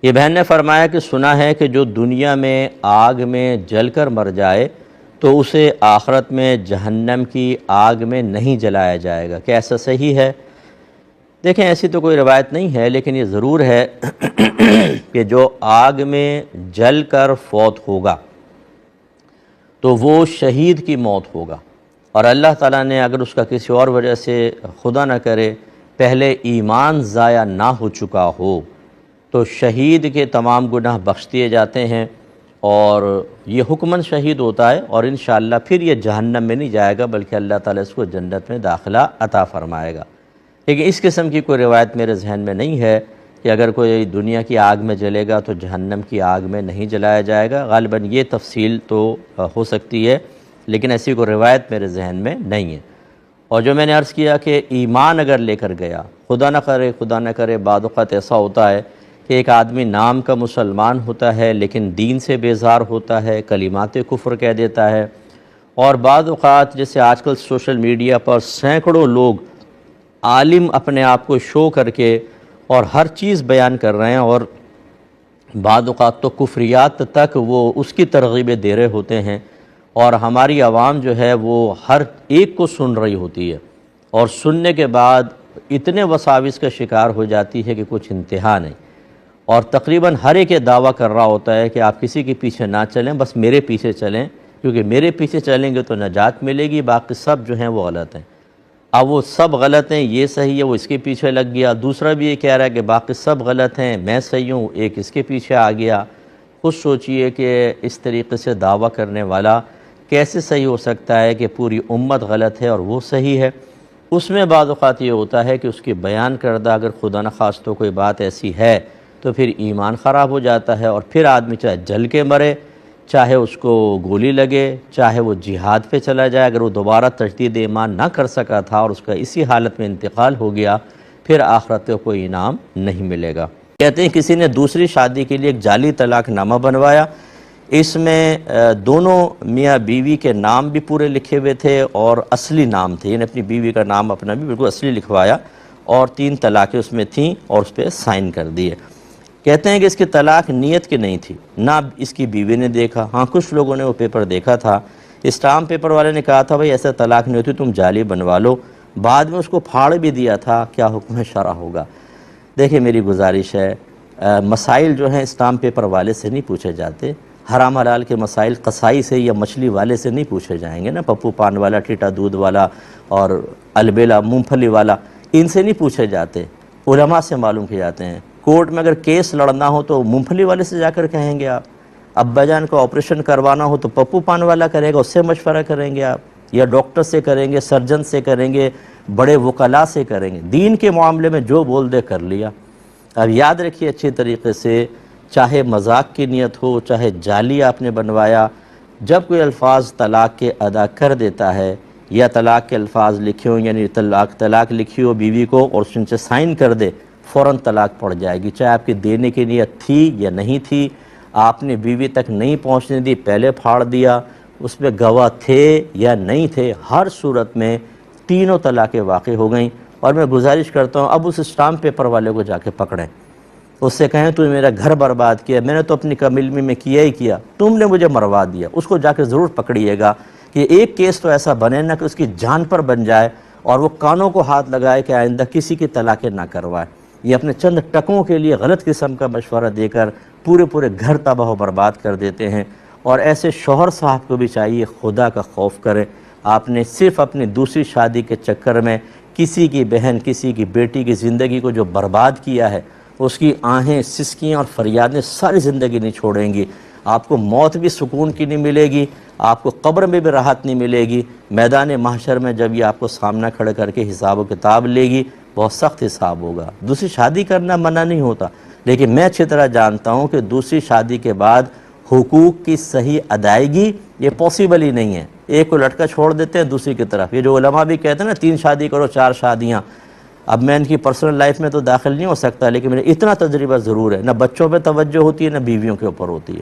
یہ بہن نے فرمایا کہ سنا ہے کہ جو دنیا میں آگ میں جل کر مر جائے تو اسے آخرت میں جہنم کی آگ میں نہیں جلایا جائے گا، کیا ایسا صحیح ہے؟ دیکھیں ایسی تو کوئی روایت نہیں ہے، لیکن یہ ضرور ہے کہ جو آگ میں جل کر فوت ہوگا تو وہ شہید کی موت ہوگا، اور اللہ تعالیٰ نے اگر اس کا کسی اور وجہ سے خدا نہ کرے پہلے ایمان ضائع نہ ہو چکا ہو تو شہید کے تمام گناہ بخش دیے جاتے ہیں، اور یہ حکماً شہید ہوتا ہے، اور انشاءاللہ پھر یہ جہنم میں نہیں جائے گا بلکہ اللہ تعالیٰ اس کو جنت میں داخلہ عطا فرمائے گا۔ لیکن اس قسم کی کوئی روایت میرے ذہن میں نہیں ہے کہ اگر کوئی دنیا کی آگ میں جلے گا تو جہنم کی آگ میں نہیں جلایا جائے گا۔ غالباً یہ تفصیل تو ہو سکتی ہے، لیکن ایسی کوئی روایت میرے ذہن میں نہیں ہے۔ اور جو میں نے عرض کیا کہ ایمان اگر لے کر گیا، خدا نہ کرے بعض اوقات ایسا ہوتا ہے کہ ایک آدمی نام کا مسلمان ہوتا ہے لیکن دین سے بیزار ہوتا ہے، کلمات کفر کہہ دیتا ہے، اور بعض اوقات جیسے آج کل سوشل میڈیا پر سینکڑوں لوگ عالم اپنے آپ کو شو کر کے اور ہر چیز بیان کر رہے ہیں، اور بعض اوقات تو کفریات تک وہ اس کی ترغیبیں دے رہے ہوتے ہیں، اور ہماری عوام جو ہے وہ ہر ایک کو سن رہی ہوتی ہے، اور سننے کے بعد اتنے وساوس کا شکار ہو جاتی ہے کہ کچھ انتہا نہیں، اور تقریباً ہر ایک یہ دعویٰ کر رہا ہوتا ہے کہ آپ کسی کے پیچھے نہ چلیں، بس میرے پیچھے چلیں، کیونکہ میرے پیچھے چلیں گے تو نجات ملے گی، باقی سب جو ہیں وہ غلط ہیں۔ اب وہ سب غلط ہیں، یہ صحیح ہے، وہ اس کے پیچھے لگ گیا، دوسرا بھی یہ کہہ رہا ہے کہ باقی سب غلط ہیں، میں صحیح ہوں، ایک اس کے پیچھے آ گیا۔ خود سوچئے کہ اس طریقے سے دعویٰ کرنے والا کیسے صحیح ہو سکتا ہے کہ پوری امت غلط ہے اور وہ صحیح ہے؟ اس میں بعض اوقات یہ ہوتا ہے کہ اس کی بیان کردہ اگر خدا نخواستہ کوئی بات ایسی ہے تو پھر ایمان خراب ہو جاتا ہے، اور پھر آدمی چاہے جل کے مرے، چاہے اس کو گولی لگے، چاہے وہ جہاد پہ چلا جائے، اگر وہ دوبارہ تجدید ایمان نہ کر سکا تھا اور اس کا اسی حالت میں انتقال ہو گیا، پھر آخرت کو کوئی انعام نہیں ملے گا۔ کہتے ہیں کسی نے دوسری شادی کے لیے ایک جعلی طلاق نامہ بنوایا، اس میں دونوں میاں بیوی کے نام بھی پورے لکھے ہوئے تھے اور اصلی نام تھے، یعنی اپنی بیوی کا نام اپنا بھی بالکل اصلی لکھوایا، اور 3 طلاقیں اس میں تھیں اور اس پہ سائن کر دیے۔ کہتے ہیں کہ اس کی طلاق نیت کی نہیں تھی، نہ اس کی بیوی نے دیکھا، ہاں کچھ لوگوں نے وہ پیپر دیکھا تھا، اسٹامپ پیپر والے نے کہا تھا بھائی ایسا طلاق نہیں ہوتی، تم جعلی بنوا لو، بعد میں اس کو پھاڑ بھی دیا تھا، کیا حکم شرع ہوگا؟ دیکھیں میری گزارش ہے، مسائل جو ہیں اسٹامپ پیپر والے سے نہیں پوچھے جاتے، حرام حلال کے مسائل قصائی سے یا مچھلی والے سے نہیں پوچھے جائیں گے نا، پپو پان والا، ٹیٹا دودھ والا اور البیلا مونگ پھلی والا، ان سے نہیں پوچھے جاتے، علماء سے معلوم کیے جاتے ہیں۔ کورٹ میں اگر کیس لڑنا ہو تو مونگ پھلی والے سے جا کر کہیں گے آپ، ابا جان کو آپریشن کروانا ہو تو پپو پان والا کرے گا، اس سے مشورہ کریں گے آپ، یا ڈاکٹر سے کریں گے، سرجن سے کریں گے، بڑے وکلاء سے کریں گے، دین کے معاملے میں جو بول دے کر لیا۔ اب یاد رکھیے اچھی طریقے سے، چاہے مذاق کی نیت ہو، چاہے جعلی آپ نے بنوایا، جب کوئی الفاظ طلاق کے ادا کر دیتا ہے یا طلاق کے الفاظ لکھے ہوں، یعنی طلاق لکھی ہو بیوی کو اور اس سے سائن کر دے، فوراً طلاق پڑ جائے گی، چاہے آپ کی دینے کی نیت تھی یا نہیں تھی، آپ نے بیوی تک نہیں پہنچنے دی، پہلے پھاڑ دیا، اس میں گواہ تھے یا نہیں تھے، ہر صورت میں تینوں طلاقیں واقع ہو گئیں۔ اور میں گزارش کرتا ہوں اب اس اسٹامپ پیپر والے کو جا کے پکڑیں، اس سے کہیں تو میرا گھر برباد کیا، میں نے تو اپنی کم علمی میں کیا ہی کیا، تم نے مجھے مروا دیا، اس کو جا کے ضرور پکڑیے گا کہ ایک کیس تو ایسا بنے نہ کہ اس کی جان پر بن جائے اور وہ کانوں کو ہاتھ لگائے کہ آئندہ کسی کی طلاقیں نہ کروائے۔ یہ اپنے چند ٹکوں کے لیے غلط قسم کا مشورہ دے کر پورے گھر تباہ و برباد کر دیتے ہیں، اور ایسے شوہر صاحب کو بھی چاہیے خدا کا خوف کرے۔ آپ نے صرف اپنی دوسری شادی کے چکر میں کسی کی بہن، کسی کی بیٹی کی زندگی کو جو برباد کیا ہے، اس کی آہیں، سسکیاں اور فریادیں ساری زندگی نہیں چھوڑیں گی۔ آپ کو موت بھی سکون کی نہیں ملے گی، آپ کو قبر میں بھی راحت نہیں ملے گی، میدان محشر میں جب یہ آپ کو سامنا کھڑے کر کے حساب و کتاب لے گی، بہت سخت حساب ہوگا۔ دوسری شادی کرنا منع نہیں ہوتا، لیکن میں اچھی طرح جانتا ہوں کہ دوسری شادی کے بعد حقوق کی صحیح ادائیگی یہ پاسبل ہی نہیں ہے۔ ایک کو لٹکا چھوڑ دیتے ہیں دوسری کی طرف، یہ جو علماء بھی کہتے ہیں نا 3 شادی کرو 4 شادیاں، اب میں ان کی پرسنل لائف میں تو داخل نہیں ہو سکتا، لیکن میرے اتنا تجربہ ضرور ہے، نہ بچوں پہ توجہ ہوتی ہے نہ بیویوں کے اوپر ہوتی ہے۔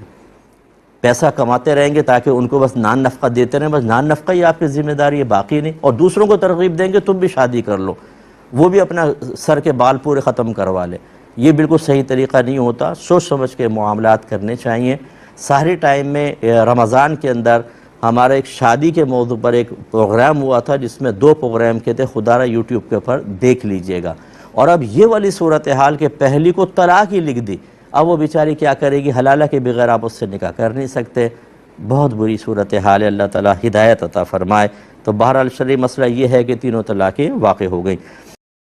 پیسہ کماتے رہیں گے تاکہ ان کو بس نان نفقہ دیتے رہیں، بس نان نفقہ ہی آپ کی ذمہ داری ہے، باقی نہیں، اور دوسروں کو ترغیب دیں گے تم بھی شادی کر لو، وہ بھی اپنا سر کے بال پورے ختم کروا لے، یہ بالکل صحیح طریقہ نہیں ہوتا، سوچ سمجھ کے معاملات کرنے چاہیے۔ سحری ٹائم میں رمضان کے اندر ہمارا ایک شادی کے موضوع پر ایک پروگرام ہوا تھا، جس میں 2 پروگرام کے تھے، خدا را یوٹیوب کے اوپر دیکھ لیجئے گا۔ اور اب یہ والی صورتحال کہ پہلی کو طلاق ہی لکھ دی، اب وہ بیچاری کیا کرے گی؟ حلالہ کے بغیر آپ اس سے نکاح کر نہیں سکتے۔ بہت بری صورتحال ہے، اللہ تعالیٰ ہدایت عطا فرمائے۔ تو بہرحال شرعی مسئلہ یہ ہے کہ تینوں طلاقیں واقع ہو گئیں۔